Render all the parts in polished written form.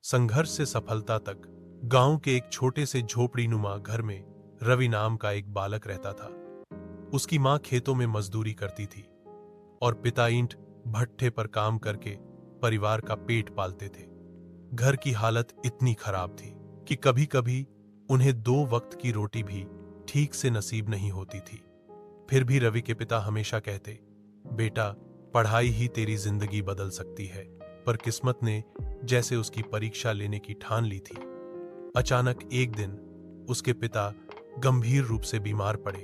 संघर्ष से सफलता तक गांव के एक छोटे से झोपड़ीनुमा घर में रवि नाम का एक बालक रहता था। उसकी मां खेतों में मजदूरी करती थी और पिता ईंट भट्ठे पर काम करके परिवार का पेट पालते थे। घर की हालत इतनी खराब थी कि कभी कभी उन्हें 2 वक्त की रोटी भी ठीक से नसीब नहीं होती थी। फिर भी रवि के पिता हमेशा कहते, बेटा, पढ़ाई ही तेरी जिंदगी बदल सकती है। पर किस्मत ने जैसे उसकी परीक्षा लेने की ठान ली थी। अचानक एक दिन उसके पिता गंभीर रूप से बीमार पड़े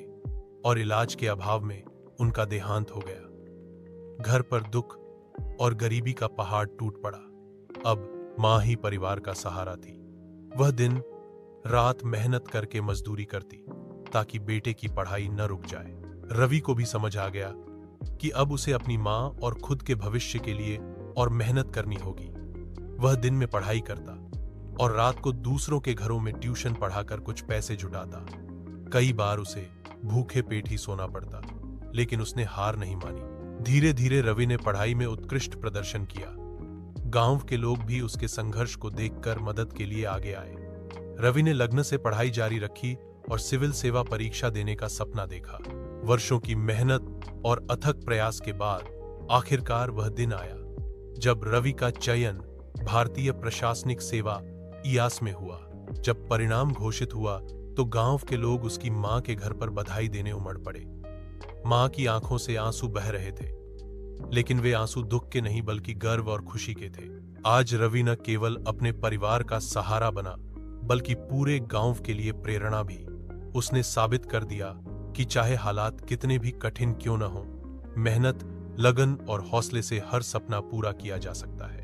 और इलाज के अभाव में उनका देहांत हो गया। घर पर दुख और गरीबी का पहाड़ टूट पड़ा। अब मां ही परिवार का सहारा थी। वह दिन रात मेहनत करके मजदूरी करती ताकि बेटे की पढ़ाई न रुक जाए। रवि को भी समझ आ गया कि अब उसे अपनी मां और खुद के भविष्य के लिए और मेहनत करनी होगी। वह दिन में पढ़ाई करता और रात को दूसरों के घरों में ट्यूशन पढ़ाकर कुछ पैसे जुटाता। कई बार उसे भूखे पेट ही सोना पड़ता, लेकिन उसने हार नहीं मानी। धीरे धीरे रवि ने पढ़ाई में उत्कृष्ट प्रदर्शन किया। गांव के लोग भी उसके संघर्ष को देखकर मदद के लिए आगे आए। रवि ने लगन से पढ़ाई जारी रखी और सिविल सेवा परीक्षा देने का सपना देखा। वर्षों की मेहनत और अथक प्रयास के बाद आखिरकार वह दिन आया जब रवि का चयन भारतीय प्रशासनिक सेवा IAS में हुआ। जब परिणाम घोषित हुआ तो गांव के लोग उसकी मां के घर पर बधाई देने उमड़ पड़े। मां की आंखों से आंसू बह रहे थे, लेकिन वे आंसू दुख के नहीं बल्कि गर्व और खुशी के थे। आज रवि न केवल अपने परिवार का सहारा बना, बल्कि पूरे गांव के लिए प्रेरणा भी। उसने साबित कर दिया कि चाहे हालात कितने भी कठिन क्यों न हो, मेहनत, लगन और हौसले से हर सपना पूरा किया जा सकता है।